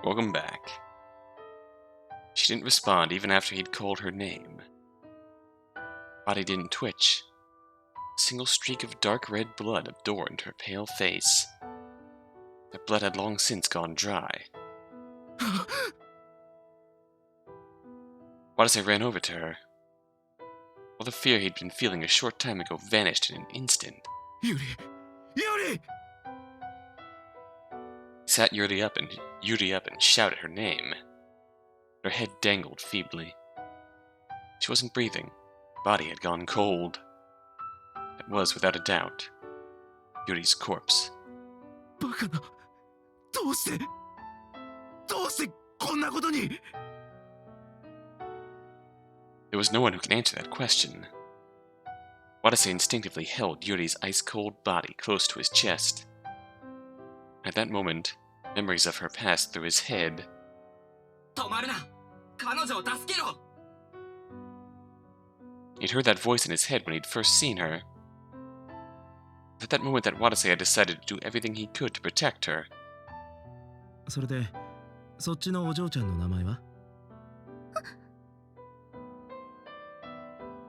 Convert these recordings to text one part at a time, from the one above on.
welcome back. She didn't respond even after he'd called her name. Body didn't twitch. A single streak of dark red blood adorned her pale face. That blood had long since gone dry. Watase ran over to her. All the fear he'd been feeling a short time ago vanished in an instant. Yuri! Yuri! He sat Yuri up and shouted her name. Her head dangled feebly. She wasn't breathing. Her body had gone cold. It was, without a doubt, Yuri's corpse. バカな。どうしてこんなことに。 There was no one who could answer that question. Watase instinctively held Yuri's ice-cold body close to his chest. At that moment, memories of her passed through his head. 止まるな。彼女を助けろ。 He'd heard that voice in his head when he'd first seen her. At that moment that Watase had decided to do everything he could to protect her. それで、そっちのお嬢ちゃんの名前は？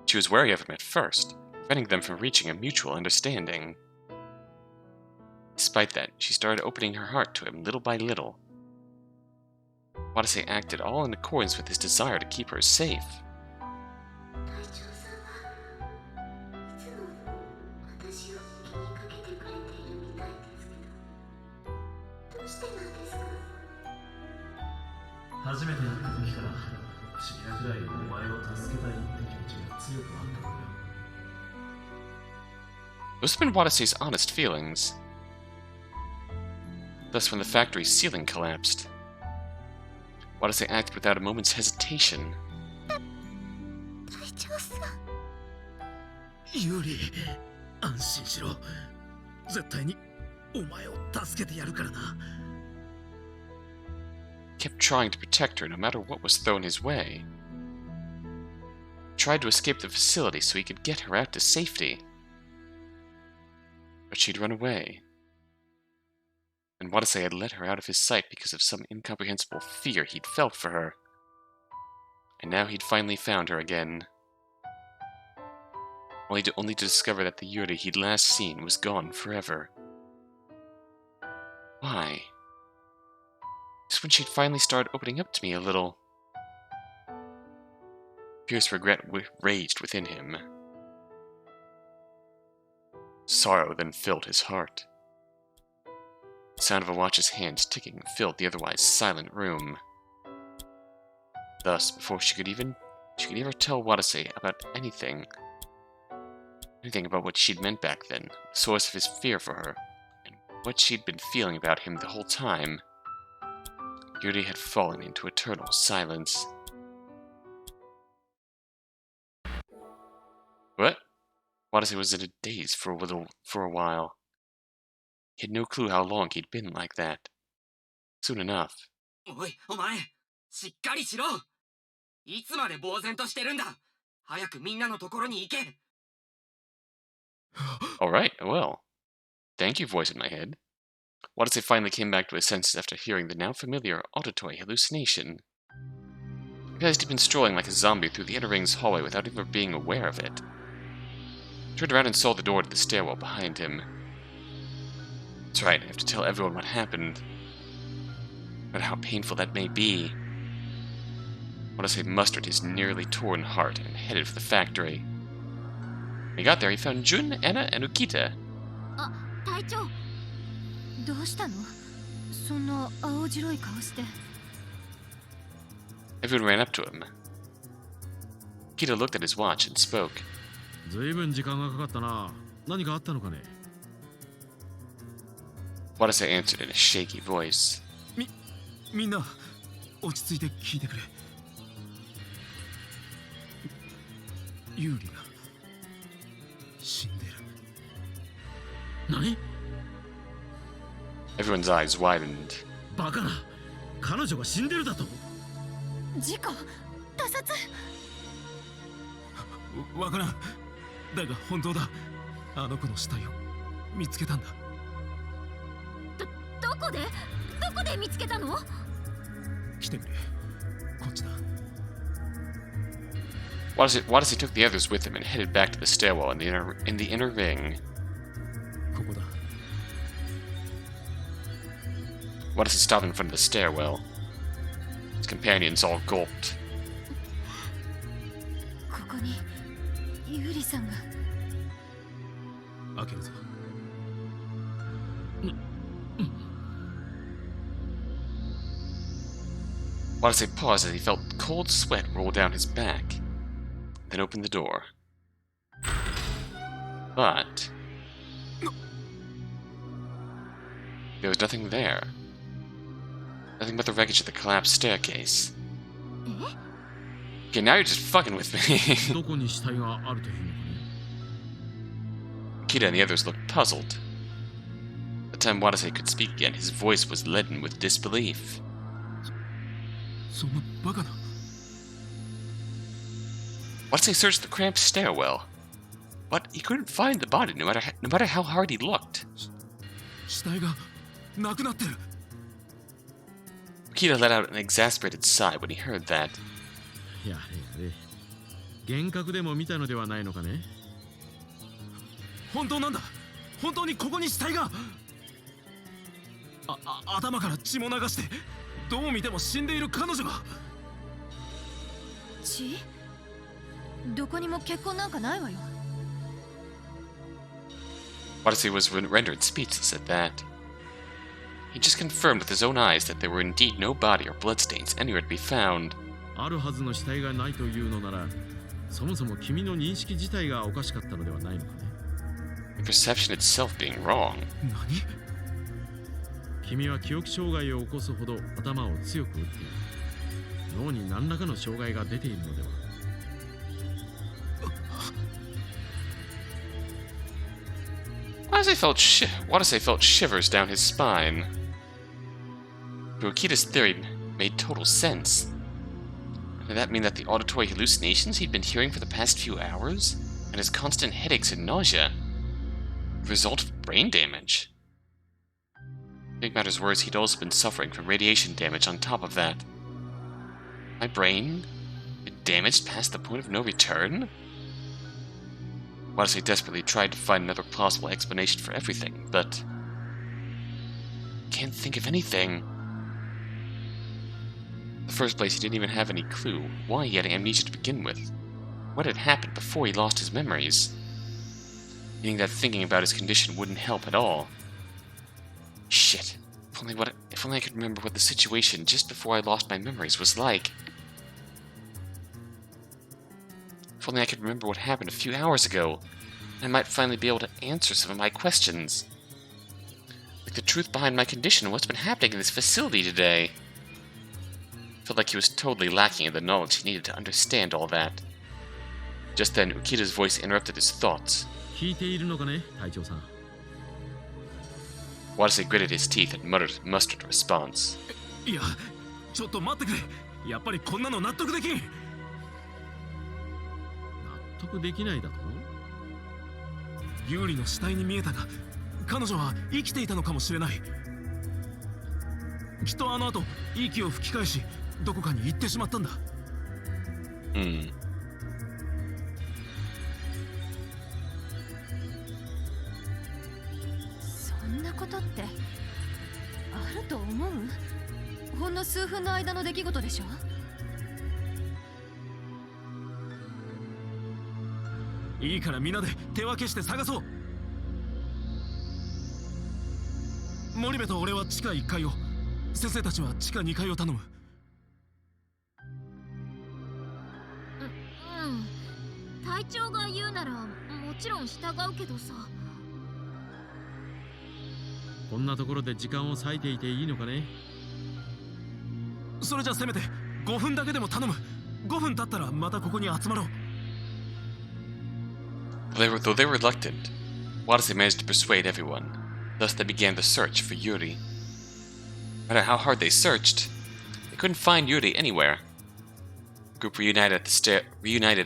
She was wary of him at first, preventing them from reaching a mutual understanding. Despite that, she started opening her heart to him little by little. Watase acted all in accordance with his desire to keep her safe. Those have been Watase's honest feelings. Thus, when the factory's ceiling collapsed, Watase acted without a moment's hesitation. Yuri, 安心しろ。絶対にお前を助けてやるからな。 Kept trying to protect her no matter what was thrown his way. Tried to escape the facility so he could get her out to safety. But she'd run away. And Watase had let her out of his sight because of some incomprehensible fear he'd felt for her. And now he'd finally found her again. Only to discover that the Yuri he'd last seen was gone forever. Why? Just when she'd finally started opening up to me a little. Fierce regret raged within him. Sorrow then filled his heart. The sound of a watch's hands ticking filled the otherwise silent room. Thus, before she could ever tell Watase about anything about what she'd meant back then, the source of his fear for her, and what she'd been feeling about him the whole time, Yuri had fallen into eternal silence. What? Watase was in a daze for a while. He had no clue how long he'd been like that. Soon enough. おい、お前、しっかりしろ。いつまで呆然としてるんだ。早くみんなのところに行け。 Alright, well. Thank you, voice in my head. Watase finally came back to his senses after hearing the now familiar auditory hallucination. He realized he'd been strolling like a zombie through the inner ring's hallway without ever being aware of it. He turned around and saw the door to the stairwell behind him. That's right, I have to tell everyone what happened. No matter how painful that may be. Watase mustered his nearly torn heart and headed for the factory. When he got there, he found Jun, Anna, and Ukita. 隊長、どうしたの？そんな青白い顔して。 Everyone ran up to him. Ukita looked at his watch and spoke. ずいぶん時間がかかったな。何かあったのかね？ Watase answered in a shaky voice. みんな、落ち着いて聞いてくれ。ユーリが死んでる。何？ Everyone's eyes widened. バカな。彼女が死んでるだと？事故？他殺？わからん。だが本当だ。あの子の死体を見つけたんだ。どこで見つけたの？来てくれ。こっちだ。Watase took the others with him and headed back to the stairwell in the inner ring. ここだ。Watase stopped in front of the stairwell. His companions all gulped. ここにユリさんが。開けるぞ。Watase paused as he felt cold sweat roll down his back, then opened the door. But there was nothing there. Nothing but the wreckage of the collapsed staircase. Okay, now you're just fucking with me. どこに死体があるというのかね。 Kida and the others looked puzzled. By the time Watase could speak again, his voice was leaden with disbelief. そんなバカな。Watase searched the cramped stairwell, but he couldn't find the body no matter how hard he looked. 死体がなくなってる。 Kida let out an exasperated sigh when he heard that. やれやれ。幻覚でも見たのではないのかね。本当なんだ。本当にここに死体が。頭から血も流して、どう見ても死んでいる彼女が。血？どこにも血痕なんかないわよ。Watase was rendered speechless at that. He just confirmed with his own eyes that there were indeed no body or bloodstains anywhere to be found. あるはずの死体がないというのなら、そもそも君の認識自体がおかしかったのではないのかね。The perception itself being wrong. 何？君は記憶障害を起こすほど頭を強く打っている。脳に何らかの障害が出ているのでは。Watase felt shivers down his spine. Akida's theory made total sense. Did that mean that the auditory hallucinations he'd been hearing for the past few hours, and his constant headaches and nausea, were the result of brain damage? To make matters worse, he'd also been suffering from radiation damage on top of that. My brain? It damaged past the point of no return? Watase desperately tried to find another plausible explanation for everything, but can't think of anything. In the first place, he didn't even have any clue why he had amnesia to begin with. What had happened before he lost his memories? Meaning that thinking about his condition wouldn't help at all. Shit. If only I could remember what the situation just before I lost my memories was like. If only I could remember what happened a few hours ago, I might finally be able to answer some of my questions. Like the truth behind my condition and what's been happening in this facility today. Felt like he was totally lacking in the knowledge he needed to understand all that. Just then, Ukida's voice interrupted his thoughts. 聞いているのかね、隊長さん。 Watase gritted his teeth and mustered a response. いや、ちょっと待ってくれ。やっぱりこんなの納得できん。納得できないだと？有利の死体に見えたが、彼女は生きていたのかもしれない。きっとあの後、息を吹き返し、どこかに行ってしまったんだ。そんなことってあると思う？ほんの数分の間の出来事でしょ？いいからみんなで手分けして探そう。森部と俺は地下1階を、先生たちは地下2階を頼む。隊長が言うならもちろん従うけどさ。こんなところで時間を割いていていいのかね。それじゃせめて5分だけでも頼む。5分経ったらまたここに集まろう。Though they were reluctant, Watase managed to persuade everyone. Thus they began the search for Yuri. No matter how hard they searched, they couldn't find Yuri anywhere. The group reunited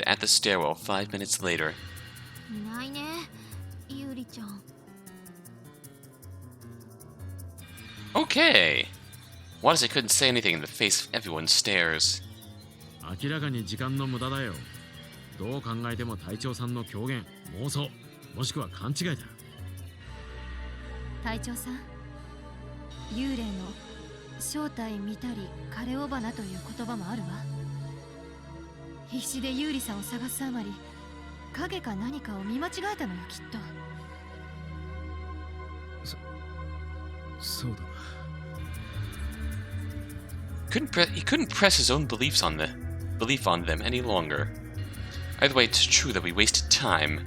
at the stairwell 5 minutes later. いないね、ユリちゃん。 Okay. Watase couldn't say anything in the face of everyone's stares. 明らかに時間の無駄だよ。どう考えても隊長さんの狂言、妄想、もしくは勘違いだ。隊長さん、幽霊の正体見たり枯尾花という言葉もあるわ。必死でユーリさんを探すあまり、影か何かを見間違えたのよ、きっと。そうだな。He couldn't press his own belief on them any longer. Either way, it's true that we wasted time.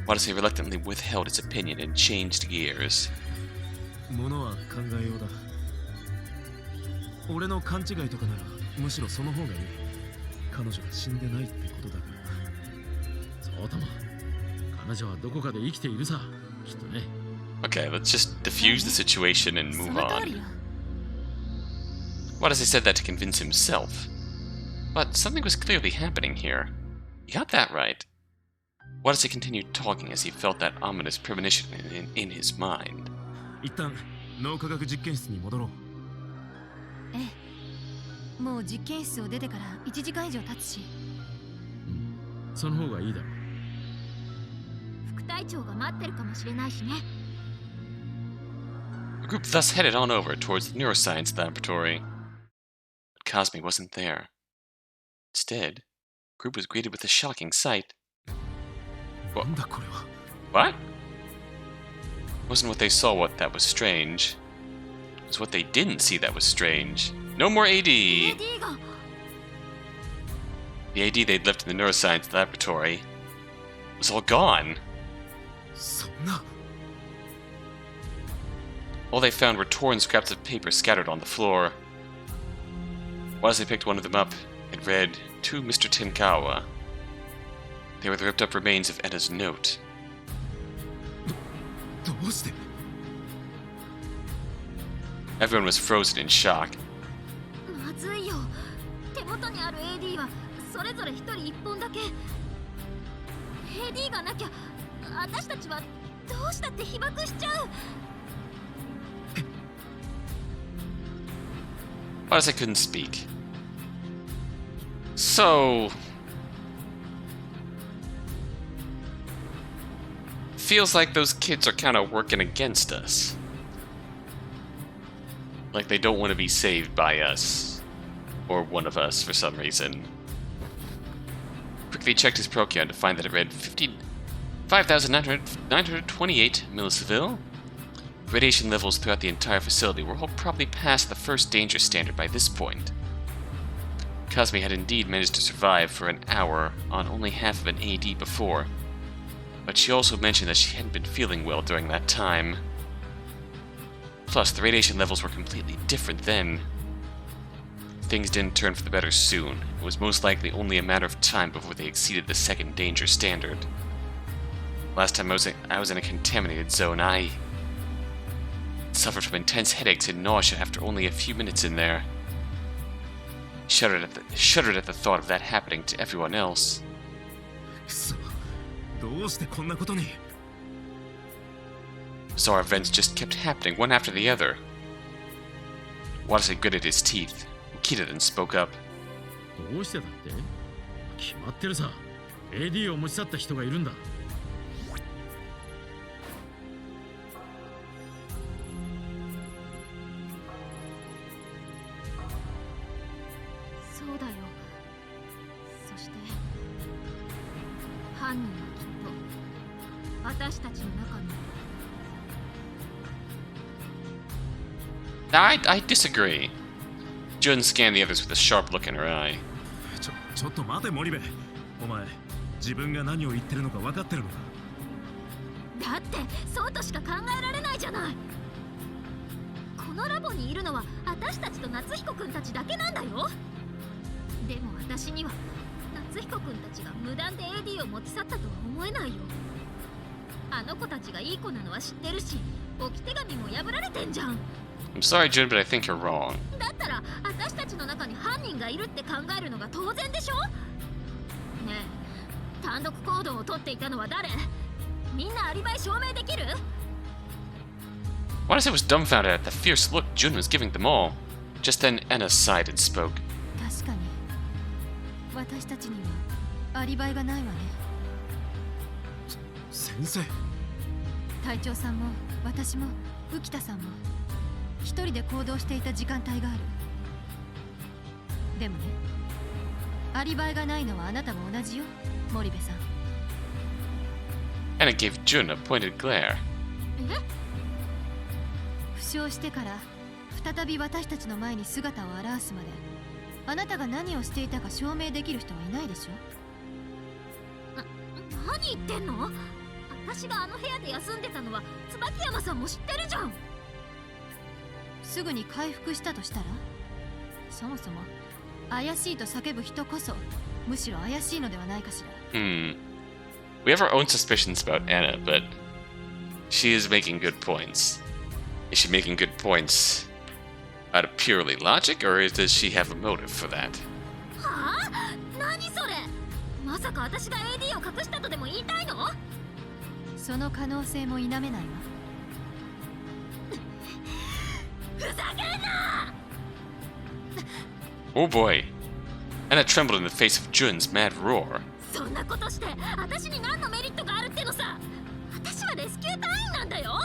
Watase reluctantly withheld his opinion and changed gears. ものは考えようだ。俺の勘違いとかならむしろその方がいい。彼女が死んでないってことだから。そうとも。彼女はどこかで生きているさ、きっとね。Okay, let's just diffuse the situation and move on. Watase said that to convince himself. But something was clearly happening here. He got that right. Watase continued talking as he felt that ominous premonition in his mind. 一旦脳科学実験室に戻ろう。ええ、もう実験室を出てから1時間以上経つし。その方がいいだろう。副隊長が待ってるかもしれないしね。The group thus headed on over towards the neuroscience laboratory. But Cosme wasn't there. Instead, the group was greeted with a shocking sight. What? What? It wasn't what they saw that was strange. It was what they didn't see that was strange. No more AD! The AD they'd left in the neuroscience laboratory was all gone. All they found were torn scraps of paper scattered on the floor. Watase picked one of them up, it read, "To Mr. Tenkawa." They were the ripped-up remains of Eda's note. Everyone was frozen in shock. まずいよ。手元にある AD はそれぞれ一人一本だけ。AD がなきゃ、私たちはどうしたって被爆しちゃう。Watase couldn't speak. So... feels like those kids are kind of working against us. Like they don't want to be saved by us. Or one of us for some reason. Quickly checked his Procyon to find that it read 5,928 millisiville. Radiation levels throughout the entire facility were all probably past the first danger standard by this point. Cosme had indeed managed to survive for an hour on only half of an AD before, but she also mentioned that she hadn't been feeling well during that time. Plus, the radiation levels were completely different then. Things didn't turn for the better soon. It was most likely only a matter of time before they exceeded the second danger standard. Last time I was in a contaminated zone, I suffered from intense headaches and nausea after only a few minutes in there. Shuddered at the thought of that happening to everyone else. Bizarre events just kept happening one after the other. Watase gritted his teeth. Kita then spoke up. どうしてだって？決まってるさ。AD を持ち去った人がいるんだ。そうだよ。そして犯人はきっと私たちの中に。I disagree. Jun scanned the others with a sharp look in her eye. ちょっと待て森部。お前、自分が何を言ってるのか分かってるのか。だってそうとしか考えられないじゃない。このラボにいるのは私たちと夏彦くんたちだけなんだよ。でも私には夏彦くんたちが無断で AD を持ち去ったとは思えないよ。あの子たちがいい子なのは知ってるし、置き手紙も破られてんじゃん。I'm sorry, Jun, but I think you're wrong. だったら私たちの中に犯人がいるって考えるのが当然でしょ。ねえ、単独行動をとっていたのは誰？みんなアリバイ証明できる？ Watase was dumbfounded at the fierce look Jun was giving them all. Just then, Anna sighed and spoke. 確かに私たちにはアリバイがないわね。先生。隊長さんも私も浮田さんも一人で行動していた時間帯がある。でもね、アリバイがないのはあなたも同じよ、森部さん。Anna gave Jun a pointed glare. 負傷してから再び私たちの前に姿を現すまであなたが何をしていたか証明できる人はいないでしょ。何言ってんの？私があの部屋で休んでたのは椿山さんも知ってるじゃん。すぐに回復したとしたら、そもそも怪しいと叫ぶ人こそむしろ怪しいのではないかしら。We have our own suspicions about Anna, but she is making good points. Is she making good points out of purely logic, or does she have a motive for that? はあ？何それ？まさか私が AD を隠したとでも言いたいの？その可能性も否めないわ。ふざけんな！ Oh boy. Anna trembled in the face of Jun's mad roar. そんなことして私に何のメリットがあるってのさ。私はレスキュー隊員なんだよ。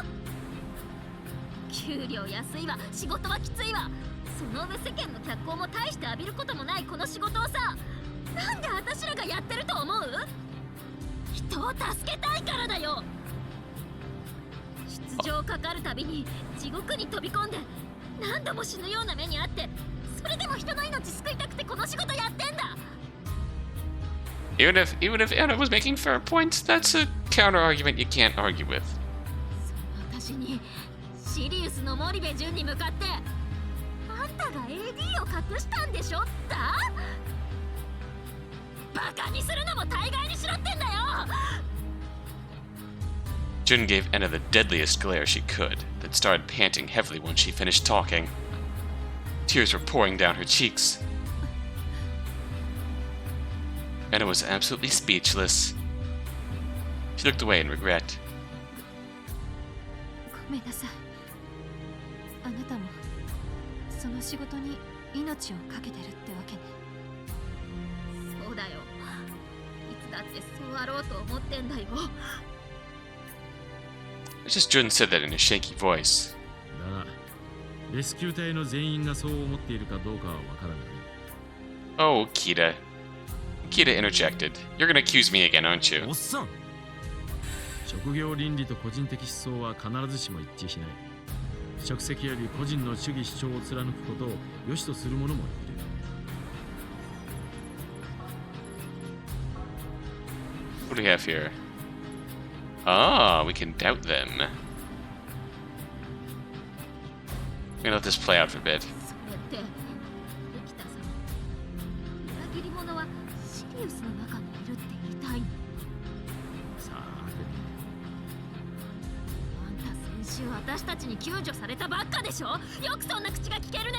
給料安いわ、仕事はきついわ。その上世間の脚光も大して浴びることもないこの仕事をさ、なんで私らがやってると思う？人を助けたいからだよ。出場かかるたびに地獄に飛び込んで何度も死ぬような目にあって、それでも人の命救いたくてこの仕事やってんだ。Even if Anna was making fair points, that's a counter argument you can't argue with. 私にシリウスの森部純に向かってあんたが AD を隠したんでしょったバカにするのも大概にしろってんだよ。 Jun gave Anna the deadliest glare she could, then started panting heavily when she finished talking. Tears were pouring down her cheeks. Anna was absolutely speechless. She looked away in regret. ごめんなさい。あなたもその仕事に命を懸けてるってわけね。そうだよ。いつだってそうあろうと思ってんだよ。 It's just Jun said that in a shaky voice. だが、レスキュー隊の全員がそう思っているかどうかはわからない。 Oh, Kita. Kita interjected. You're gonna accuse me again, aren't you? おっさん。職業倫理と個人的思想は必ずしも一致しない。職責より個人の主義主張を貫くことを良しとする者もいる。What do we have here? Ah, we can doubt them. We're gonna let this play out for a bit. それって浮田さん、裏切り者はシリウスの中にいるって言いたいの？さあ、あんた先週私たちに救助されたばっかでしょ。よくそんな口が聞けるね。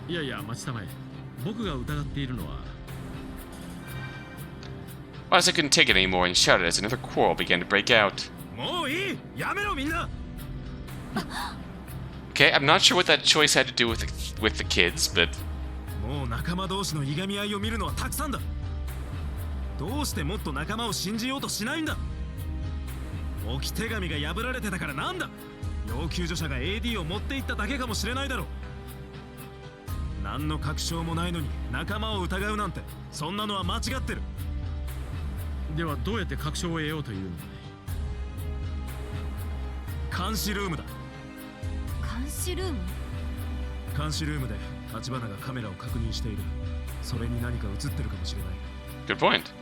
いやいや、待ちたまえ。僕が疑っているのは。Watase couldn't take it anymore and shouted as another quarrel began to break out. もういい！やめろみんな！ Okay, I'm not sure what that choice had to do with the kids, but もう仲間同士のいがみ合いを見るのはたくさんだ。どうしてもっと仲間を信じようとしないんだ。置き手紙が破られてたからなんだ。要救助者が AD を持っていっただけかもしれないだろう。何の確証もないのに仲間を疑うなんて、そんなのは間違ってる。ではどうやって確証を得ようというのだ。監視ルームだ。監視ルーム？監視ルームで橘がカメラを確認している。それに何か映ってるかもしれない。 good point.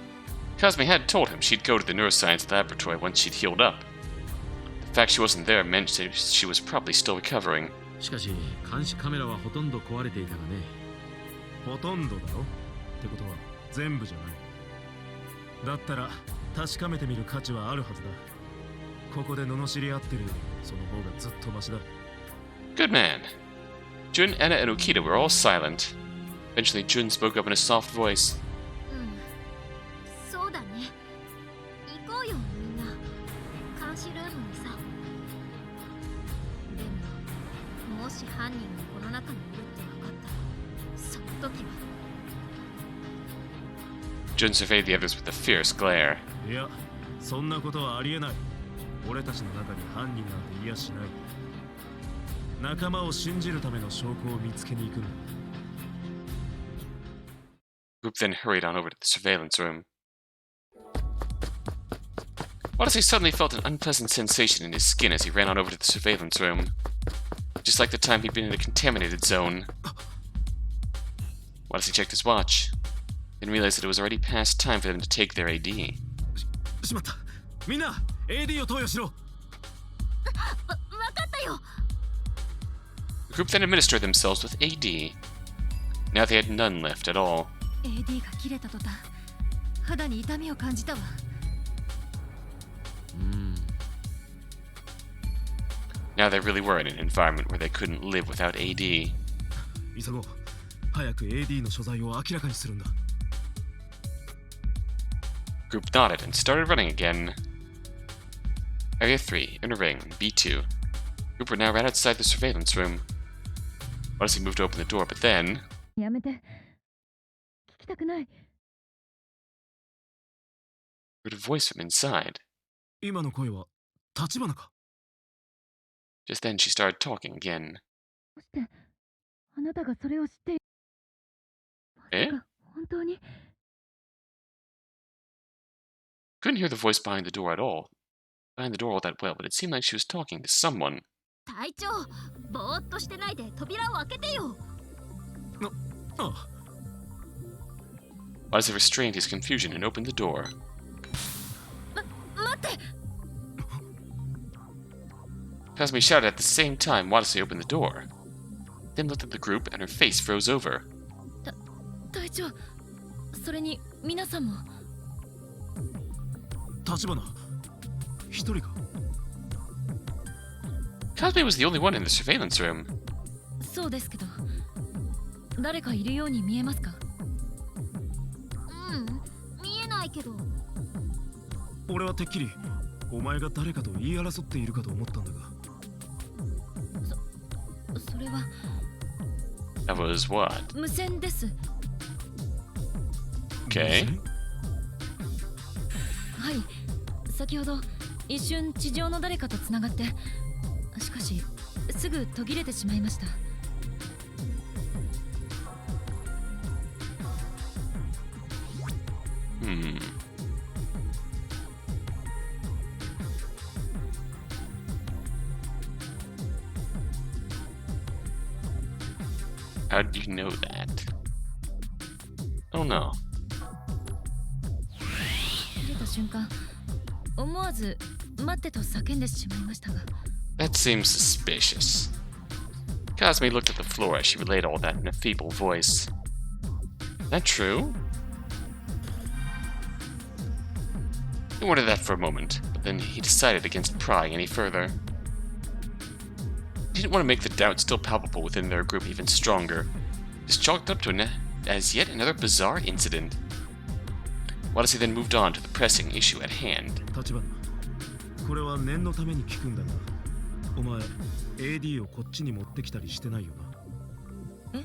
Cosme had told him she'd go to the neuroscience laboratory once she'd healed up. The fact she wasn't there meant she was probably still recovering. しかし監視カメラはほとんど壊れていたがね。ほとんどだろってことは全部じゃない。だったら確かめてみる価値はあるはずだ。ここで罵り合ってるよりその方がずっとマシだ。 Good man. Jun, Anna, and Okita were all silent. Eventually, Jun spoke up in a soft voice. そうだね。行こうよみんな。監視ルームにさ。し犯人がこの中にいるって分かったら、その時は。 Jun surveyed the others with a fierce glare. いや、そんなことはありえない。俺たちの中に犯人なんていやしない。仲間を信じるための証拠を見つけに行くんだ。The group then hurried on over to the surveillance room. Watase suddenly felt an unpleasant sensation in his skin as he ran on over to the surveillance room. Just like the time he'd been in a contaminated zone. Watase checked his watch, then realized that it was already past time for them to take their AD. しまった。みんな AD を投与しろ。分かったよ。 The group then administered themselves with AD. Now they had none left at all. AD が切れた途端、肌に痛みを感じたわ。Now they really were in an environment where they couldn't live without AD. 急ごう。早く AD の所在を明らかにするんだ。The group nodded and started running again. Area 3, Inner Ring, B2. The group were now right outside the surveillance room. Watase moved to open the door, but then... やめて。聞きたくない。 heard a voice from inside. 今の声は立花か。 Just then she started talking again. どうしてあなたがそれを知っている？え？本当に？ Couldn't hear the voice behind the door all that well, but it seemed like she was talking to someone. 隊長、ぼーっとしてないで扉を開けてよ。ああ。 Watase restrained his confusion and opened the door. 待って。 Kasumi shouted at the same time Watase opened the door. Then looked at the group and her face froze over. 隊長、それに皆さんも。立花、一人か。 Kasumi was the only one in the surveillance room. そうですけど、誰かいるように見えますか？見えないけど。俺はてっきりお前が誰かと言い争っているかと思ったんだが。それは That was what? 無線です。 Okay. はい、先ほど一瞬地上の誰かとつながって、しかしすぐ途切れてしまいました。 How did you know that? Oh no. 切れた瞬間、思わず待ってと叫んでしまいましたが。 That seems suspicious. Kasumi looked at the floor as she relayed all that in a feeble voice. That true? He wondered that for a moment, but then he decided against prying any further. He didn't want to make the doubt still palpable within their group even stronger. Just chalked up to as yet another bizarre incident. Watase then moved on to the pressing issue at hand. 立花、これは念のために聞くんだが、お前 AD をこっちに持ってきたりしてないよな。え？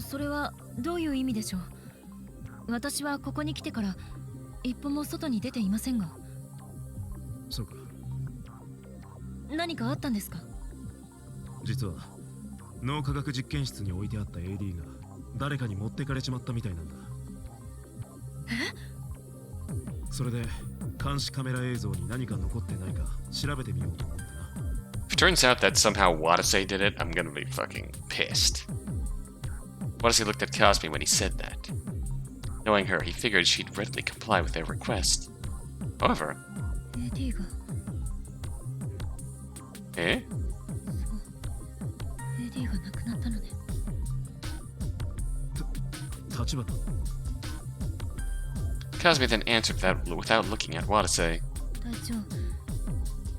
それはどういう意味でしょう？私はここに来てから一歩も外に出ていませんが。そうか。何かあったんですか？実は脳科学実験室に置いてあった AD が誰かに持ってかれちまったみたいなんだ。それで監視カメラ映像に何か残ってないか調べてみようと思ってな。 If it turns out that somehow Watase did it, I'm gonna be fucking pissed. Watase looked at Kasumi when he said that. Knowing her, he figured she'd readily comply with their request. However... AD が。Eh? AD がなくなったのね。立花。 Kasumi then answered without looking at Watase. 隊長、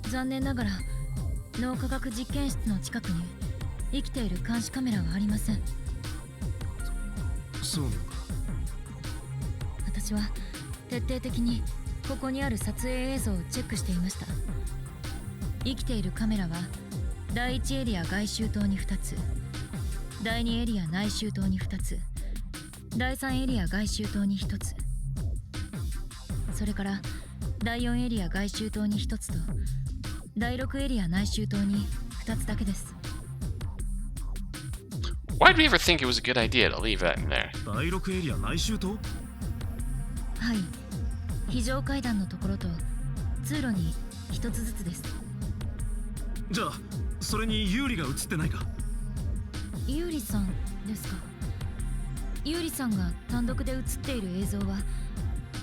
残念ながら脳科学実験室の近くに生きている監視カメラはありません。そうなのか。私は徹底的にここにある撮影映像をチェックしていました。生きているカメラは第1エリア外周灯に2つ、第2エリア内周灯に2つ、第3エリア外周灯に1つ、それから第4エリア外周灯に1つと第6エリア内周灯に2つだけです。 Why'd we ever think it was a good idea to leave that in there? 第6エリア内周灯？はい、非常階段のところと通路に1つずつです。じゃあそれにユーリが映ってないか？ユーリさんですか？ユーリさんが単独で映っている映像は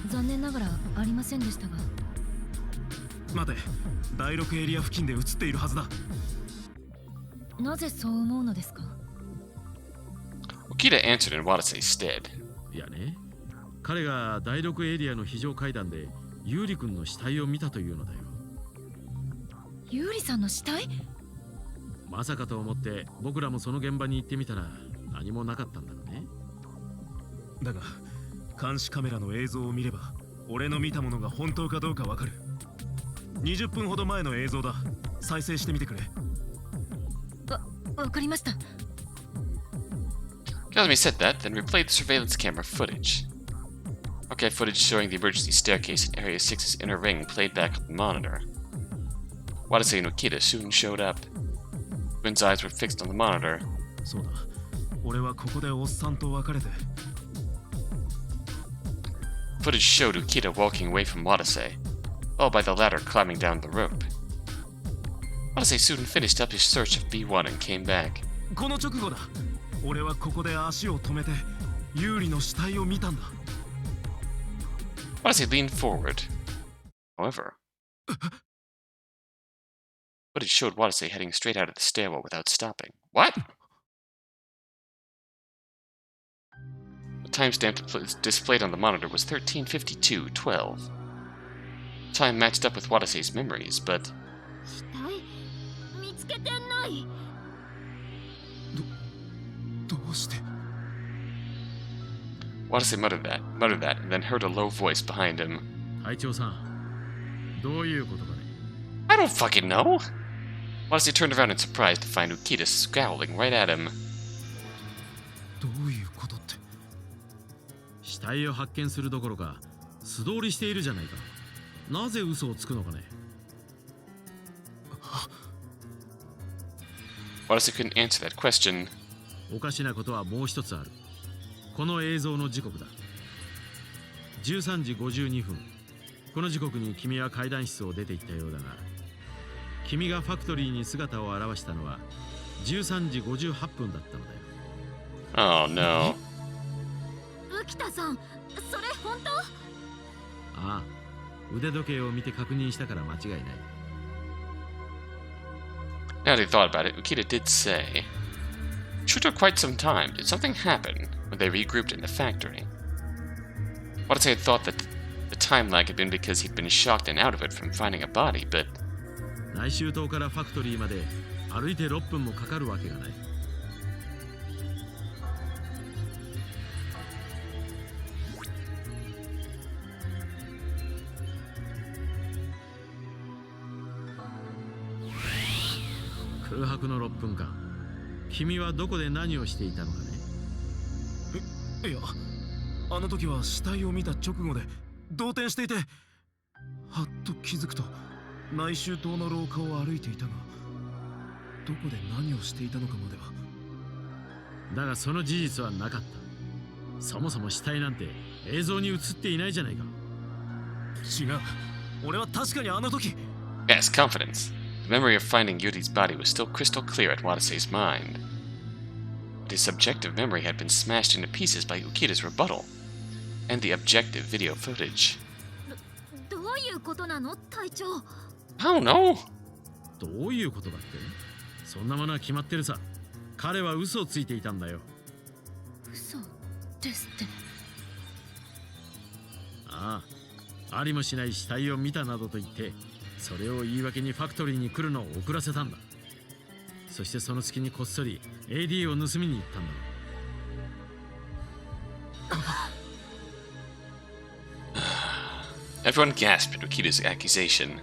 残念ながらありませんでしたが。待て、第6エリア付近で映っているはずだ。なぜそう思うのですか？ Okita answered in Watase's stead. いやね、彼が第6エリアの非常階段でユーリ君の死体を見たというのだよ。ユーリさんの死体？まさかと思って僕らもその現場に行ってみたら何もなかったんだろうね。だが監視カメラの映像を見れば俺の見たものが本当かどうかわかる。20分ほど前の映像だ。再生してみてくれ。わかりました。Kazumi said that, then replayed the surveillance camera footage. Archive footage showing the emergency staircase in Area 6's inner ring played back on the monitor. Watase and Okita soon showed up. Twins' eyes were fixed on the monitor. そうだ。俺はここでおっさんと別れて。Footage showed Okita walking away from Watase, followed by the latter climbing down the rope. Watase soon finished up his search of B1 and came back. この直後だ。俺はここで足を止めてユーリの死体を見たんだ。Watase leaned forward. However, footage showed Watase heading straight out of the stairwell without stopping. What? The timestamp displayed on the monitor was 13:52:12. Time matched up with Watase's memories, but 死体見つけてない。どうして？ Watase muttered that, and then heard a low voice behind him. 隊長さん、どういうことかね。I don't fucking know! Watase turned around in surprise to find Okita scowling right at him. どういうことって？死体を発見するどころか素通りしているじゃないか。なぜ嘘をつくのかね。Watase couldn't answer that question. おかしなことはもう一つある。この映像の時刻だ。13時52分。この時刻に君は階段室を出て行ったようだが、君がファクトリーに姿を現したのは13時58分だったのだよ。Oh no. 浮田さん、それ本当？ああ、腕時計を見て確認したから間違いない。Now that he thought about it, Okita did say, "Sure took quite some time. Did something happen when they regrouped in the factory?" Watase had thought that the time lag had been because he'd been shocked and out of it from finding a body, but 内周島からファクトリーまで歩いて6分もかかるわけがない。空白の6分間、君はどこで何をしていたのかね。いや、あの時は死体を見た直後で動転していて、はっと気づくと内周島の廊下を歩いていたが、どこで何をしていたのかまでは。だがその事実はなかった。そもそも死体なんて映像に映っていないじゃないか。違う。俺は確かにあの時。yes, confidence. The memory of finding Yuri's body was still crystal clear at Watase's mind. But his subjective memory had been smashed into pieces by Okita's rebuttal, and the objective video footage. どういうことなの、隊長？ I don't know. どういうことだって？そんなものは決まってるさ。彼は嘘をついていたんだよ。嘘ですって。ああ、ありもしない死体を見たなどと言って、それを言い訳にファクトリーに来るのを遅らせたんだ。そしてその隙にこっそり AD を盗みに行ったんだ。Everyone gasped at Okita's accusation.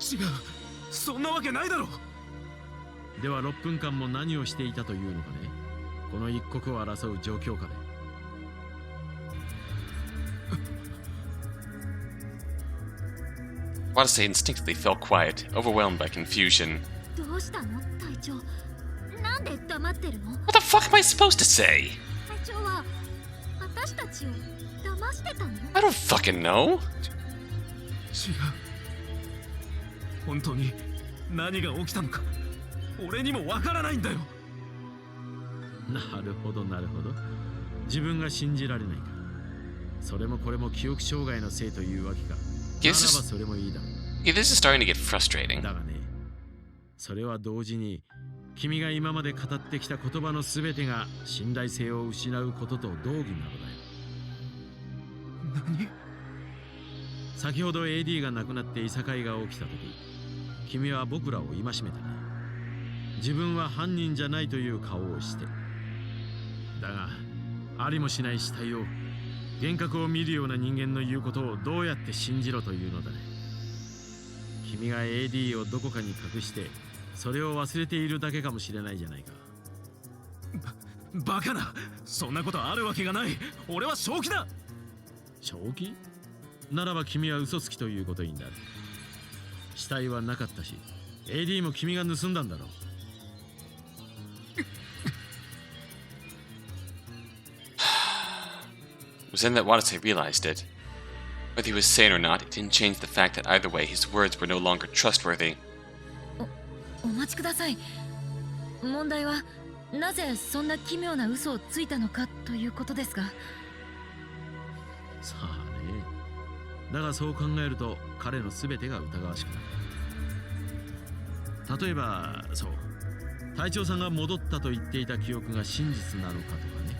違う。そんなわけないだろ。では6分間も何をしていたというのかね。この一刻を争う状況下で。Watase instinctively fell quiet, overwhelmed by confusion. どうしたの隊長。なんで黙ってるの？ What the fuck am I supposed to say? 隊長は私たちを騙してたの？ I don't fucking know. 違う。本当に何が起きたのか俺にもわからないんだよ。なるほどなるほど。自分が信じられないか。それもこれも記憶障害のせいというわけか。ならばそれもいいだろう。Yeah, this is starting to get frustrating. だがね、それは同時に君が今まで語ってきた言葉のすべてが信頼性を失うことと同義なのだよ。何？先ほど AD が亡くなっていさかいが起きた時、君は僕らを戒めたね。自分は犯人じゃないという顔をして。だがありもしない死体を、幻覚を見るような人間の言うことをどうやって信じろというのだね。君が AD をどこかに隠してそれを忘れているだけかもしれないじゃないか。バカな、そんなことあるわけがない。俺は正気だ。正気？ならば君は嘘つきということになる。死体はなかったし AD も君が盗んだんだろう。It was then that Watase realized it. Whether he was sane or not, it didn't change the fact that either way, his words were no longer trustworthy. お待ちください。問題はなぜそんな奇妙な嘘をついたのかということですが。さあね。だがそう考えると彼の全てが疑わしくなる。例えばそう隊長さんが戻ったと言っていた記憶が真実なのかとかね。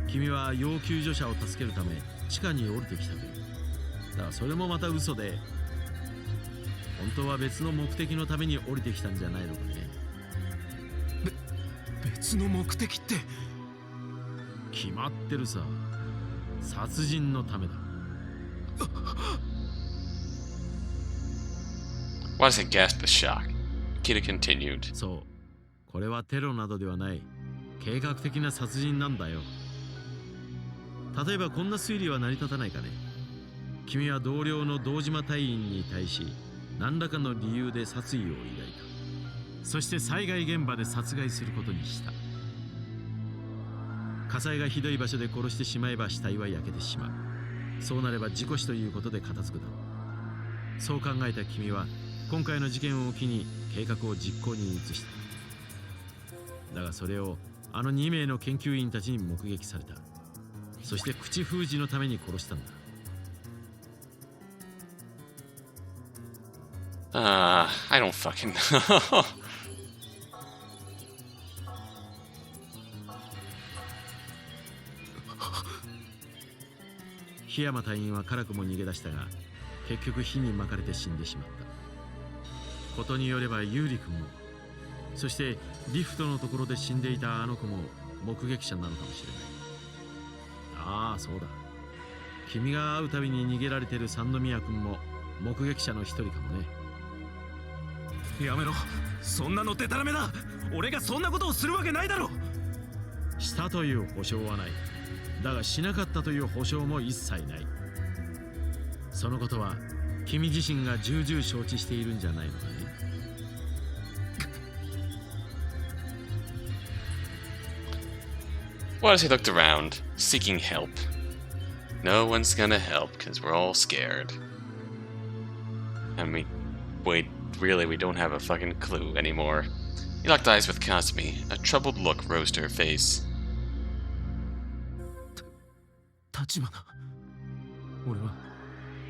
君は要救助者を助けるため地下に降りてきたという。だがそれもまた嘘で、本当は別の目的のために降りてきたんじゃないのかね。別の目的って決まってるさ。殺人のためだ。Watase gasped with shock. Akita continued. そう、これはテロなどではない計画的な殺人なんだよ。例えばこんな推理は成り立たないかね。君は同僚の堂島隊員に対し何らかの理由で殺意を抱いた。そして災害現場で殺害することにした。火災がひどい場所で殺してしまえば死体は焼けてしまう。そうなれば事故死ということで片付くだろう。そう考えた君は今回の事件を機に計画を実行に移した。だがそれをあの2名の研究員たちに目撃された。そして口封じのために殺したんだ。I don't fucking know. 檜山隊員は辛くも逃げ出したが、結局火に巻かれて死んでしまった。ことによればユーリ君も、そしてリフトのところで死んでいたあの子も目撃者なのかもしれない。ああ、そうだ。君が会うたびに逃げられてる三宮君も目撃者の一人かもね。やめろ、そんなのデタラメだ。俺がそんなことをするわけないだろ。したという保証はない。だがしなかったという保証も一切ない。そのことは君自身が重々承知しているんじゃないのかね。Watase looked around, seeking help. No one's gonna help because we're all scared. I mean, wait, really, we don't have a fucking clue anymore. He locked eyes with Kasumi. A troubled look rose to her face. 立花、俺は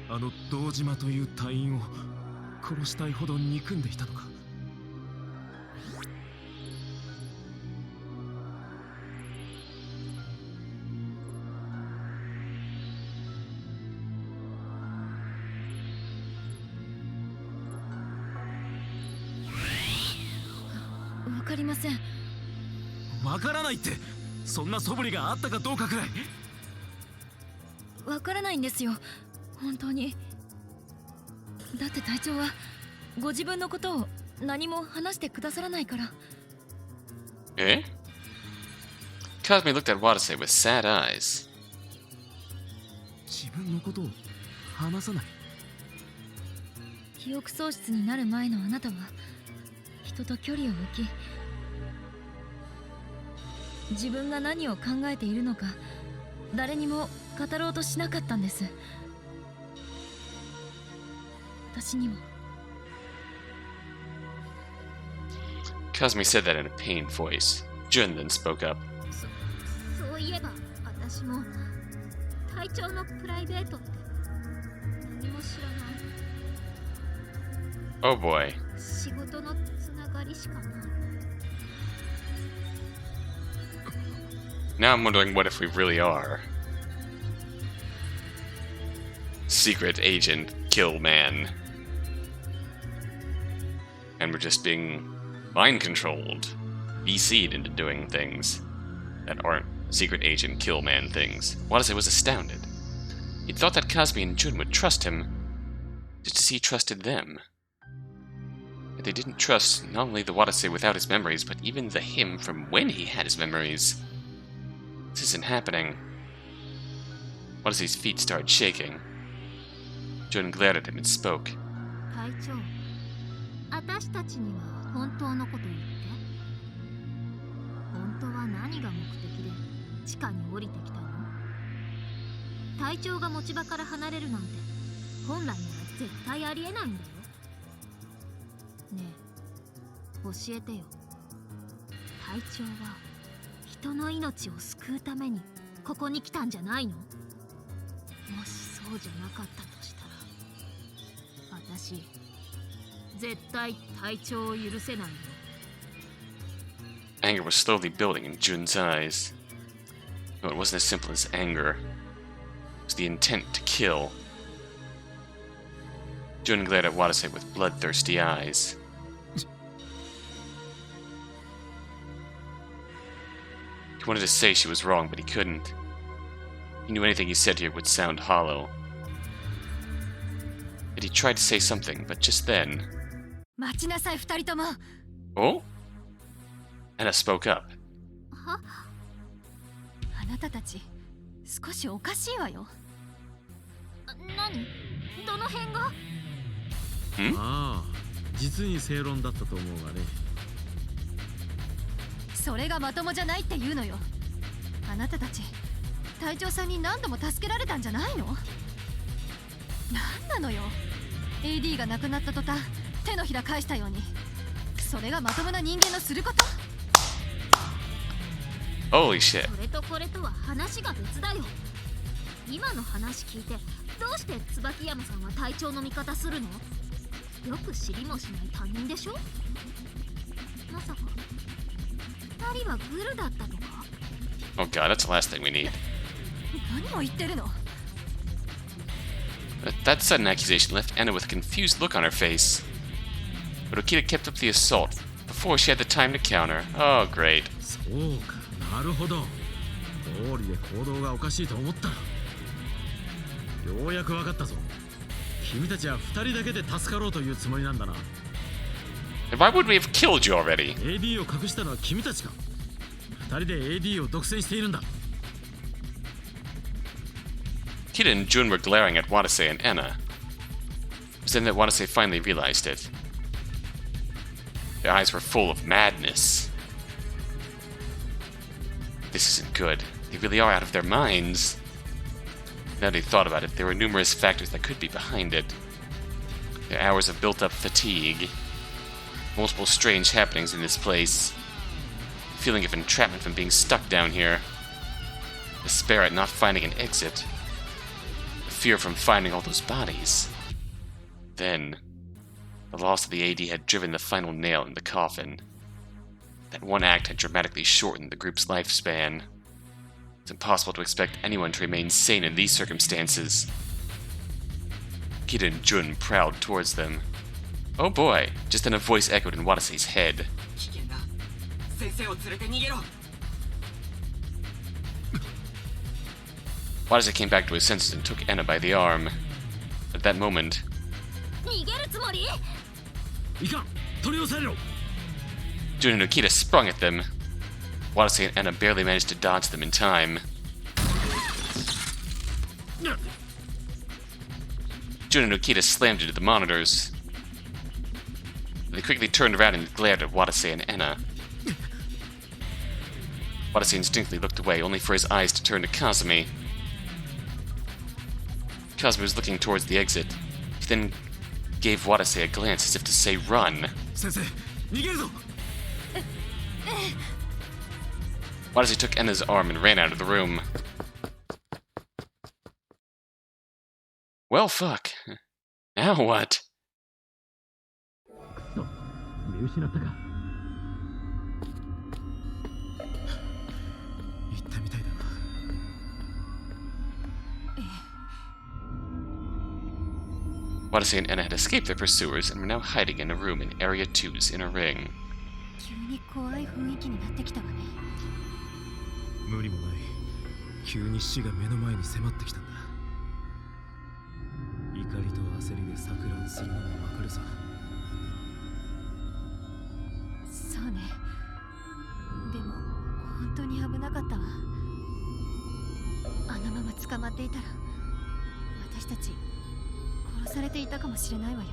あの堂島という隊員を殺したいほど憎んでいたのか。わかりません。わからないって、そんな素振りがあったかどうかくらい。わからないんですよ、本当に。だって隊長はご自分のことを何も話してくださらないから。Eh? Kasumi looked at Watase with sad eyes. 自分のことを話さない。記憶喪失になる前のあなたは人と距離を置き、自分が何を考えているのか誰にも語ろうとしなかったんです。私にも。Kasumi said that in a pained voice. Jun then spoke up. そういえば私も隊長のプライベートって何も知らない。 Oh boy. 仕事のつながりしかない。 Now I'm wondering what if we really are secret agent kill man. And we're just being mind controlled, VC'd into doing things that aren't secret agent kill man things. Watase was astounded. He thought that Kasumi and Jun would trust him just as he trusted them. But they didn't trust not only the Watase without his memories, but even the him from when he had his memories. This isn't happening. Watase's feet started shaking. Jun glared at him and spoke. 隊長、私たちには本当のこと言って。本当は何が目的で地下に降りてきたの？隊長が持ち場から離れるなんて本来なら絶対ありえないんだよ。ねえ、教えてよ。隊長は人の命を救うためにここに来たんじゃないの？もしそうじゃなかったとしたら、私絶対隊長を許せないよ。 Anger was slowly building in Jun's eyes. No, it wasn't as simple as anger. It was the intent to kill. Jun glared at Watase with bloodthirsty eyes. He wanted to say she was wrong, but he couldn't. He knew anything he said here would sound hollow. Yet he tried to say something, but just then... 待ちなさい、二人とも。 Oh? Anna spoke up. は？あなたたち少しおかしいわよ。何？どの辺が？ Hmm? ああ、実に正論だったと思うがね。それがまともじゃないって言うのよ。あなたたち隊長さんに何度も助けられたんじゃないの？なんなのよ。 AD が亡くなった途端手のひら返したように。それがまともな人間のすること？ Holy shit. それとこれとは話が別だよ。今の話聞いてどうして椿山さんは隊長の味方するの？よく知りもしない他人でしょ？まさか二人はグルだったとか？ Oh god, that's the last thing we need. 何を言ってるの？ That sudden accusation left Anna with a confused look on her face. But Okita kept up the assault before she had the time to counter. Oh, great. そうか、なるほど。道理で行動がおかしいと思ったら。ようやく分かったぞ。君たちは二人だけで助かろうというつもりなんだな。And why would we have killed you already? AD を隠したのは君たちか。二人で AD を独占しているんだ。Okita and Jun were glaring at Watase and Anna. It was then that Watase finally realized it. Their eyes were full of madness. This isn't good. They really are out of their minds. Now they thought about it, there were numerous factors that could be behind it. Their hours of built-up fatigue, multiple strange happenings in this place, the feeling of entrapment from being stuck down here, despair at not finding an exit, the fear from finding all those bodies. Then, the loss of the AD had driven the final nail in the coffin. That one act had dramatically shortened the group's lifespan. It's impossible to expect anyone to remain sane in these circumstances. Okita and Jun prowled towards them. Oh boy, just then a voice echoed in Watase's head. 危険だ。先生を連れて逃げろ。 Watase came back to his senses and took Anna by the arm. At that moment, 逃げるつもり？いかん、取り押さえろ。 Jun and Okita sprung at them. Watase and Anna barely managed to dodge them in time. Jun and Okita slammed into the monitors. They quickly turned around and glared at Watase and Anna. Watase instinctively looked away, only for his eyes to turn to Kazumi. Kazumi was looking towards the exit. He then gave Watase a glance as if to say, "Run." 先生、逃げるぞ。 Watase took Anna's arm and ran out of the room. Well, fuck. Now what? 見失ったか。行ったみたいだな。 Watase and Anna had escaped their pursuers and were now hiding in a room in Area 2's inner ring. 急に怖い雰囲気になってきたわね。無理もない。急に死が目の前に迫ってきたんだ。怒りと焦りで錯乱するのもわかるさ。そうね。でも本当に危なかったわ。あのまま捕まっていたら私たち殺されていたかもしれないわよ。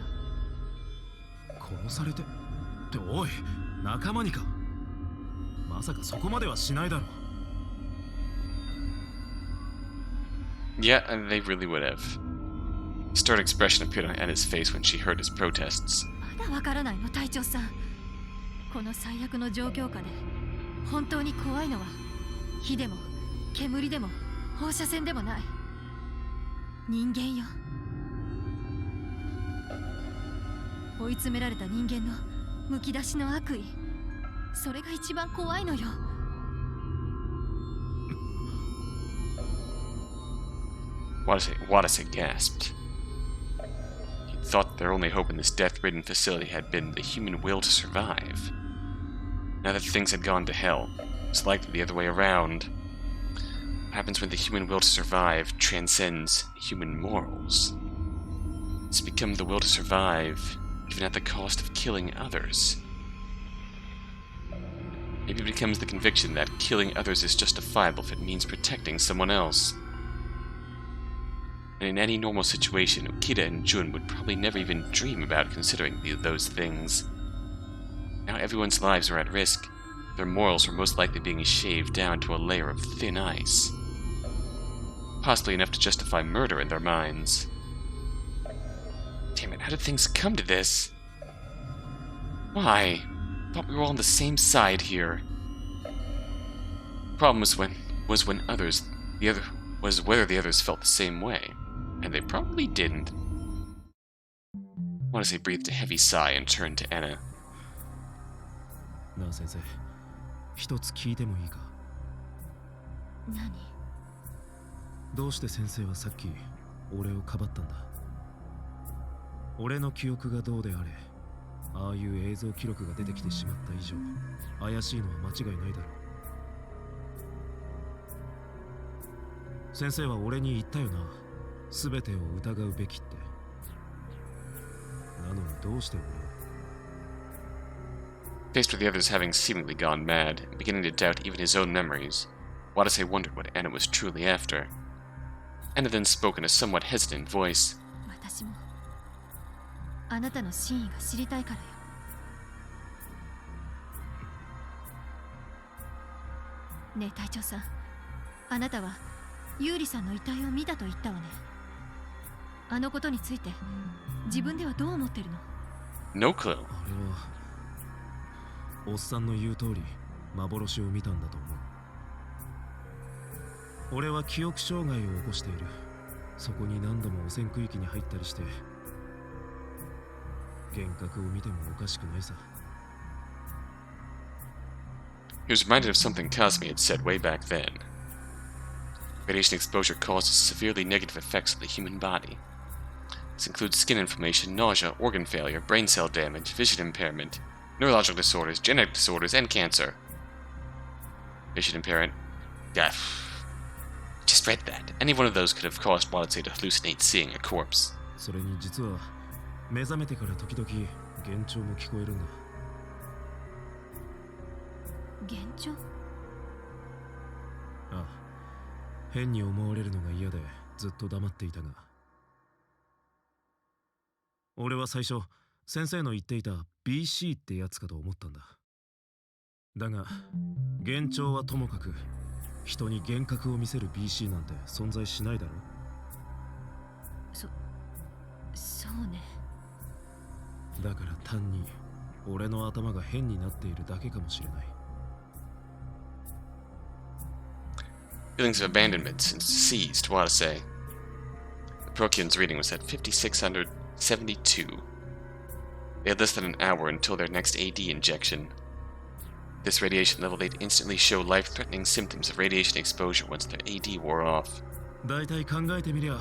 殺されてっておい、仲間にか。まさかそこまではしないだろう。 Yeah, and they really would have. A stern expression appeared on Anna's face when she heard his protests. まだわからないの隊長さん。この最悪の状況下で本当に怖いのは火でも煙でも放射線でもない人間よ。追い詰められた人間のむき出しの悪意、それが一番怖いのよ。 Watase gasped. He thought their only hope in this death-ridden facility had been the human will to survive. Now that things had gone to hell, it was likely the other way around. What happens when the human will to survive transcends human morals? It's become the will to survive, even at the cost of killing others. Maybe it becomes the conviction that killing others is justifiable if it means protecting someone else. And in any normal situation, Okita and Jun would probably never even dream about considering those things. Now everyone's lives are at risk. Their morals were most likely being shaved down to a layer of thin ice. Possibly enough to justify murder in their minds. Damn it, how did things come to this? Why? Thought we were all on the same side here. Problem was whether the others felt the same way. And they probably didn't. Watase breathed a heavy sigh and turned to Anna. なあ先生、一つ聞いてもいいか。何？どうして先生はさっき俺をかばったんだ。俺の記憶がどうであれ、ああいう映像記録が出てきてしまった以上、怪しいのは間違いないだろう。先生は俺に言ったよな。全てを疑うべきって。なのにどうして俺を。 Faced with the others having seemingly gone mad, and beginning to doubt even his own memories, Watase wondered what Anna was truly after. Anna then spoke in a somewhat hesitant voice. 私もあなたの真意が知りたいからよ。ねえ隊長さん、あなたはユーリさんの遺体を見たと言ったわね。あのことについて自分ではどう思ってるの？ No clue. あれはおっさんの言う通り幻を見たんだと思う。俺は記憶障害を起こしている。そこに何度も汚染区域に入ったりして幻覚を見てもおかしくないさ。 He was reminded of something Kazumi had said way back then. Radiation exposure causes severely negative effects on the human body. This includes skin inflammation, nausea, organ failure, brain cell damage, vision impairment, neurological disorders, genetic disorders, and cancer. Vision impairment. Yeah. Just read that. Any one of those could have caused Watase to hallucinate seeing a corpse. それに実は目覚めてから時々幻聴も聞こえるんだ。幻聴？ああ、変に思われるのが嫌でずっと黙っていたが、俺は最初先生の言っていた BC ってやつかと思ったんだ。だが幻聴はともかく人に幻覚を見せる BC なんて存在しないだろ。そうね。だから単に俺の頭が変になっているだけかもしれない。Feelings of abandonment seized Watase. The Prokian's reading was at 5672. They had less than an hour until their next AD injection. At this radiation level, they'd instantly show life-threatening symptoms of radiation exposure once their AD wore off. だいたい考えてみりゃ、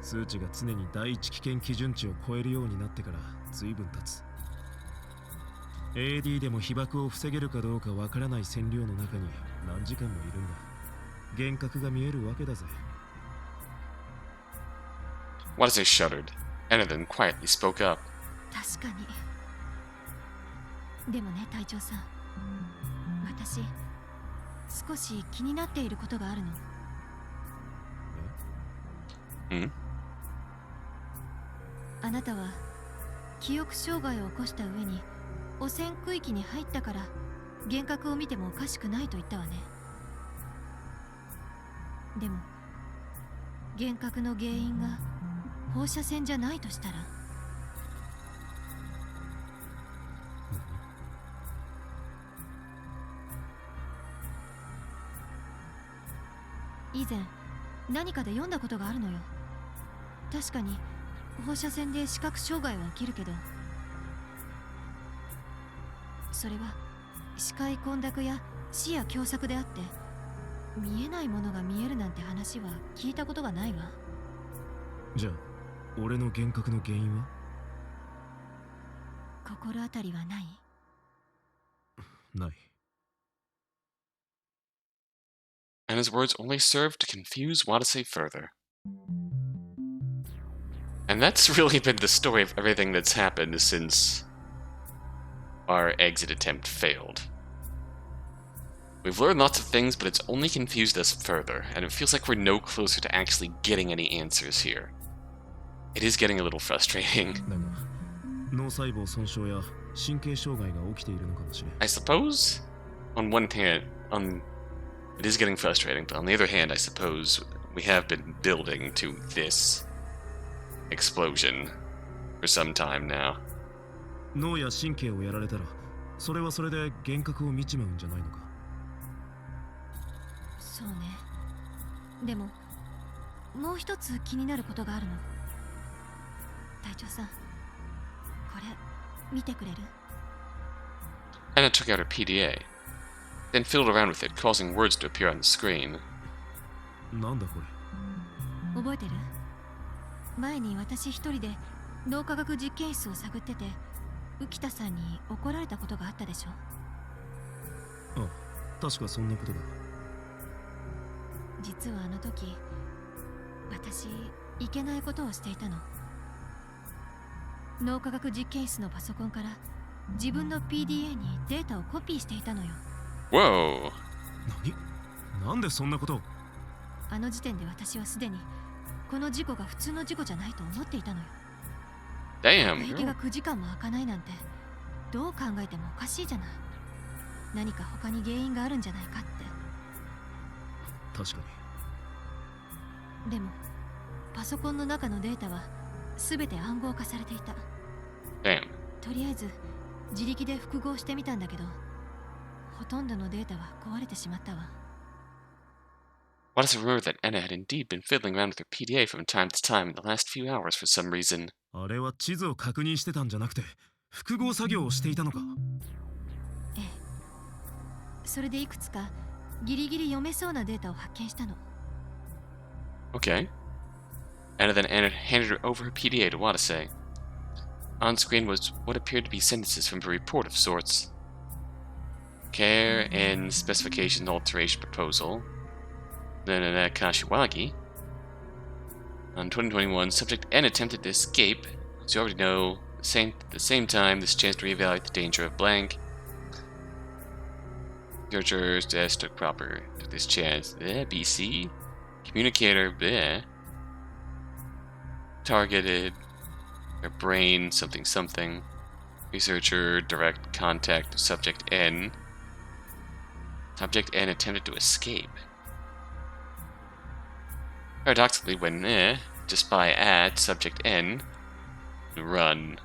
数値が常に第一危険基準値を超えるようになってから随分経つ。AD でも被爆を防げるかどうかわからない線量の中に何時間もいるんだ。幻覚が見えるわけだぜ。Watase shuddered, and then quietly spoke up. 確かに。でもね、隊長さん、私少し気になっていることがあるの。Hmm? あなたは記憶障害を起こした上に汚染区域に入ったから幻覚を見てもおかしくないと言ったわね。でも幻覚の原因が放射線じゃないとしたら、以前何かで読んだことがあるのよ。確かに放射線で視覚障害は起きるけど、それは視界混濁や視野狭窄であって、見えないものが見えるなんて話は聞いたことがないわ。じゃあ俺の幻覚の原因は？心当たりはない？ない。And his words only served to confuse Watase further. And that's really been the story of everything that's happened since our exit attempt failed. We've learned lots of things, but it's only confused us further, and it feels like we're no closer to actually getting any answers here. It is getting a little frustrating. だが脳細胞損傷や神経障害が起きているのかもしれん。 I suppose, on one hand, it is getting frustrating, but on the other hand, I suppose we have been building to this explosion for some time now. 脳や神経をやられたら、それはそれで幻覚を見ちまうんじゃないのか。そうね。でももう一つ気になることがあるの。隊長さん、これ見てくれる？ Anna took out her PDA, then fiddled around with it, causing words to appear on the screen. なんだこれ。覚えてる？前に私一人で脳科学実験室を探ってて、浮田さんに怒られたことがあったでしょ。ああ、確かそんなことだ。実はあの時、私いけないことをしていたの。脳科学実験室のパソコンから自分の PDA にデータをコピーしていたのよ。Whoa! なんでそんなことを？あの時点で私はすでにこの事故が普通の事故じゃないと思っていたのよ。 Damn, 唾液が9時間も開かないなんてどう考えてもおかしいじゃない。何か他に原因があるんじゃないかって。確かに。でもパソコンの中のデータは全て暗号化されていた。 damn. とりあえず自力で複合してみたんだけど、ほとんどのデータは壊れてしまったわ。Watase remembered that Anna had indeed been fiddling around with her PDA from time to time in the last few hours for some reason. あれは地図を確認してたんじゃなくて複合作業をしていたのか。ええ。それでいくつかギリギリ読めそうなデータを発見したの。 Okay. Anna then handed her over her PDA to Watase. On screen was what appeared to be sentences from a report of sorts. Care and specification alteration proposal. Then Kashiwagi. On 2021, subject N attempted to escape. As you already know, At the same time, this chance to reevaluate the danger of blank. Researchers took this chance. BC. Communicator. Bleh. Targeted. Their brain. Something. Researcher. Direct contact. Subject N. Subject N attempted to escape. Paradoxically, when just by at subject N, run.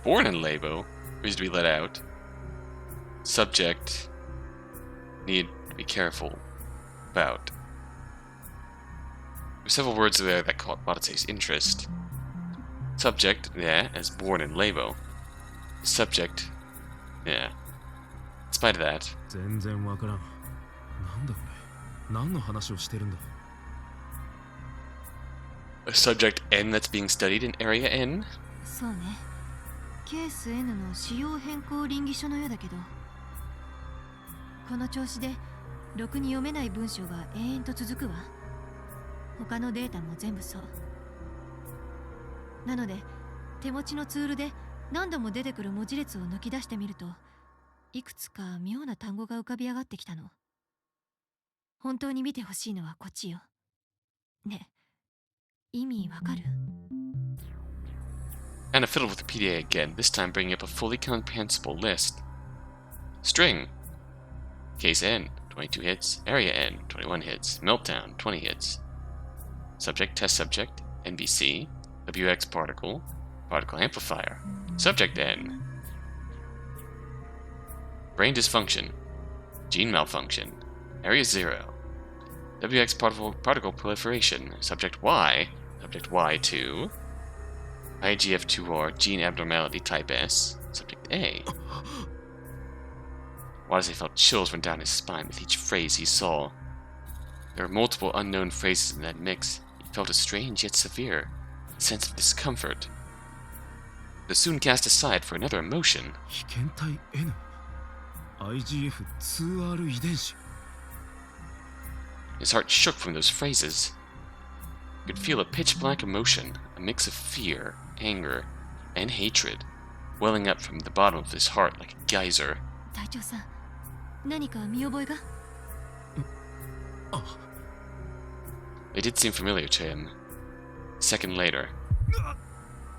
Born in Labo, reason to be let out. Subject, need to be careful about. There are several words there that caught Watase's interest. Subject, as born in Labo. Subject, in spite of that. 全然わからん。なんだこれ。何の話をしてるんだ。A subject N that's being studied in Area N? そうね。ケース N の仕様変更倫理書のようだけど、この調子でろくに読めない文章が永遠と続くわ。他のデータも全部そう。なので手持ちのツールで何度も出てくる文字列を抜き出してみると、いくつか妙な単語が浮かび上がってきたの。本当に見てほしいのはこっちよ。ね、意味わかる？ Anna fiddled with the PDA again, this time bringing up a fully comprehensible list. String. Case N, 22 hits. Area N, 21 hits. Meltdown, 20 hits. Subject, test subject, NBC. WX particle, particle amplifier. Subject N. Brain dysfunction. Gene malfunction. Area 0. WX particle proliferation. Subject Y. Subject Y2. IGF2R gene abnormality type S. Subject A. Watase felt chills run down his spine with each phrase he saw. There were multiple unknown phrases in that mix. He felt a strange yet severe sense of discomfort. But soon cast aside for another emotion. 被験体 N IGF2R 遺伝子。 His heart shook from those phrases. He could feel a pitch-black emotion, a mix of fear, anger, and hatred, welling up from the bottom of his heart like a geyser. 隊長さん、何か見覚えが？ They did seem familiar to him. A second later.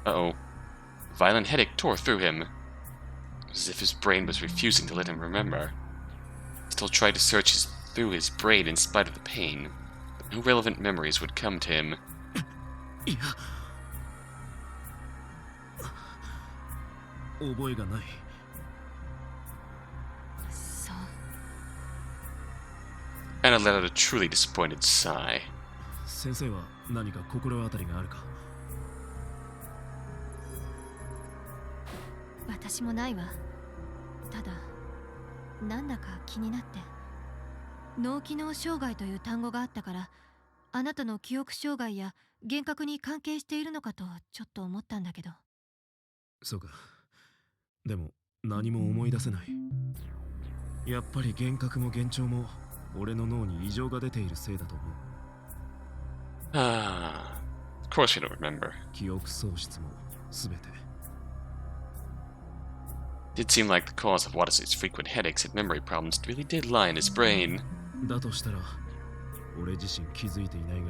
Uh-oh. A violent headache tore through him. It was as if his brain was refusing to let him remember. He still tried to search through his brain in spite of the pain, but no relevant memories would come to him. いや、覚えがない。そう。 Anna let out a truly disappointed sigh. 先生は何か心当たりがあるか？私もないわ。ただ、なんだか気になって。脳機能障害という単語があったから、あなたの記憶障害や幻覚に関係しているのかとちょっと思ったんだけど。そうか。でも何も思い出せない。やっぱり幻覚も幻聴も俺の脳に異常が出ているせいだと思う。Ah, of course we don't remember. 記憶喪失もすべて。It did seem like the cause of Watase's frequent headaches and memory problems really did lie in his brain. だとしたら、俺自身気づいていないが、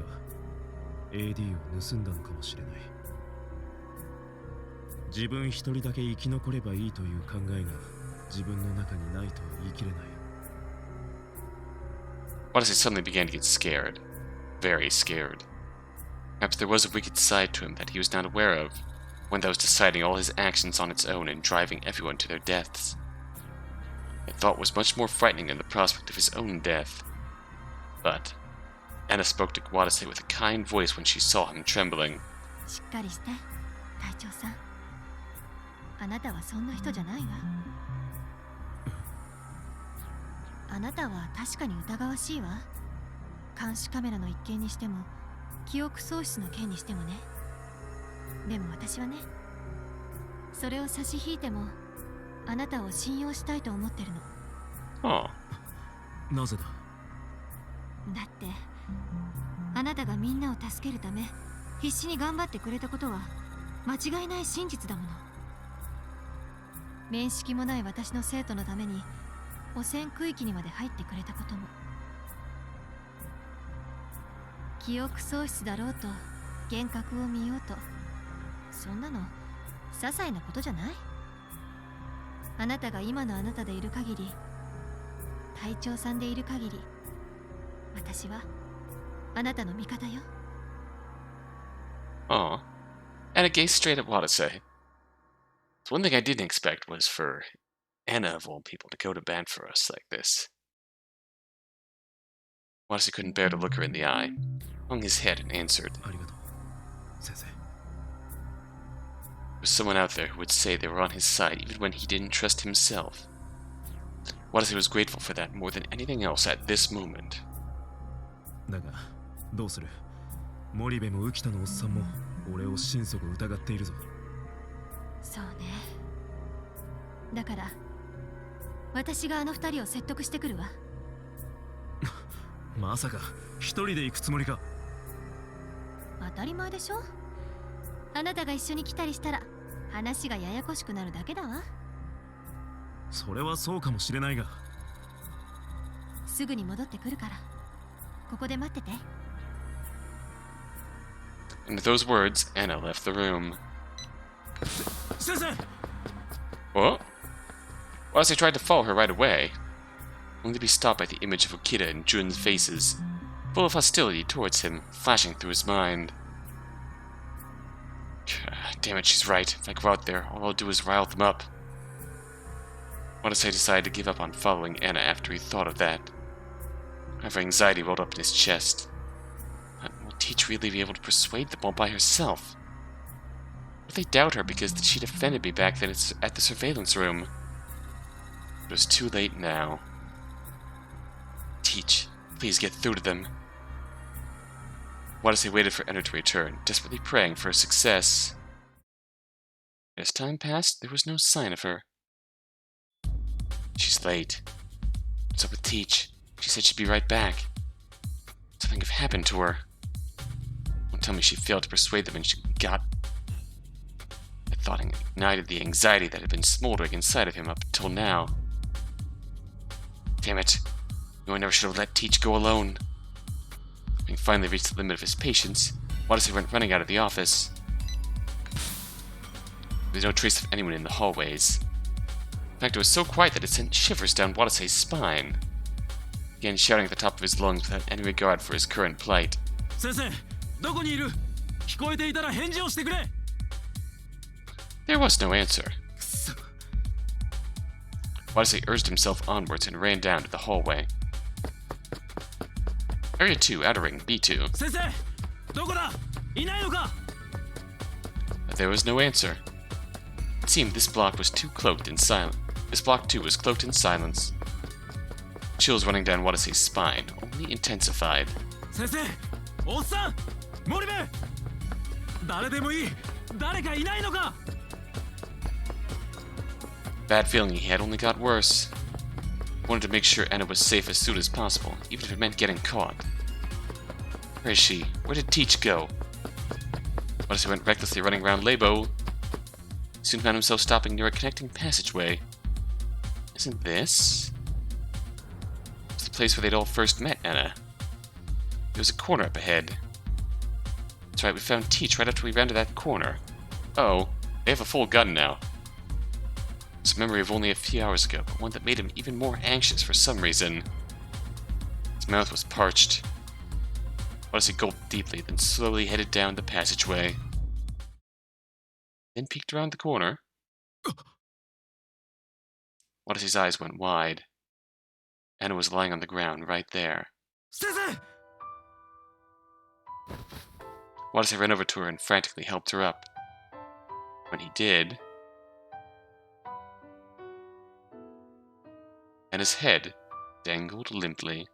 AD を盗んだのかもしれない。自分一人だけ生き残ればいいという考えが自分の中にないと言い切れない。Watase suddenly began to get scared. Very scared. Perhaps there was a wicked side to him that he was not aware of, one that was deciding all his actions on its own and driving everyone to their deaths. The thought was much more frightening than the prospect of his own death. But Anna spoke to Watase with a kind voice when she saw him trembling. しっかりして、隊長さん。あなたはそんな人じゃないわ。あなたは確かに疑わしいわ。監視カメラの一件にしても、記憶喪失の件にしてもね。でも私はね、それを差し引いても、あなたを信用したいと思ってるの。Oh. なぜだ。だってあなたがみんなを助けるため必死に頑張ってくれたことは間違いない真実だもの。面識もない私の生徒のために汚染区域にまで入ってくれたことも、記憶喪失だろうと幻覚を見ようと、そんなの些細なことじゃない。あなたが今のあなたでいる限り、隊長さんでいる限り、私はあなたの味方よ。Oh. Anna gazed straight at Watase. So one thing I didn't expect was for Anna, of all people, to go to bat for us like this. Watase couldn't bear to look her in the eye, hung his head and answered. ありがとう、先生。 There was someone out there who would say they were on his side even when he didn't trust himself. Watase was grateful for that more than anything else at this moment. だがどうする。森部も浮田のおっさんも俺を心底疑っているぞ。そうね。だから私があの二人を説得してくるわ。まさか一人で行くつもりか。当たり前でしょ。あなたが一緒に来たりしたら話がややこしくなるだけだわ。それはそうかもしれないが。すぐに戻ってくるからここで待ってて。 And with those words, Anna left the room. 先生。 What? Watase tried to follow her right away, only to be stopped by the image of Okita and Jun's faces, full of hostility towards him, flashing through his mind. Damn it, she's right. If I go out there, all I'll do is rile them up. Watase decided to give up on following Anna after he thought of that. However, anxiety welled up in his chest. Will Teach really be able to persuade them all by herself? Will they doubt her because she defended me back then at the surveillance room? It was too late now. Teach, please get through to them. Watase waited for Anna to return, desperately praying for success. As time passed, there was no sign of her. She's late. What's up with Teach? She said she'd be right back. Something had happened to her. Don't tell me she failed to persuade them and she got... The thought ignited the anxiety that had been smoldering inside of him up until now. Damn it. No, I never should have let Teach go alone. Having finally reached the limit of his patience, Watase went running out of the office. There was no trace of anyone in the hallways. In fact, it was so quiet that it sent shivers down Watase's spine. He began shouting at the top of his lungs without any regard for his current plight. 先生、どこにいる？聞こえていたら返事をしてくれ。 There was no answer. くそ。 Watase urged himself onwards and ran down to the hallway. Area 2, Outer Ring, B2. 先生、どこだ？いないのか？ But there was no answer. It seemed this block was too cloaked in silence. This block too was cloaked in silence. Chills running down Watase's spine only intensified. 先生、おっさん、森部。誰でもいい。誰かいないのか？ Bad feeling he had only got worse. Wanted to make sure Anna was safe as soon as possible, even if it meant getting caught. Where is she? Where did Teach go? Watase went recklessly running around Labo. Soon found himself stopping near a connecting passageway. Isn't this? It's the place where they'd all first met Anna. There was a corner up ahead. That's right, we found Teach right after we rounded that corner. Oh, they have a full gun now. It's a memory of only a few hours ago, but one that made him even more anxious for some reason. His mouth was parched. Watase gulped deeply, then slowly headed down the passageway. Then peeked around the corner. Watase's eyes went wide. Anna was lying on the ground right there. 先生。 Watase ran over to her and frantically helped her up. When he did... Anna's head dangled limply.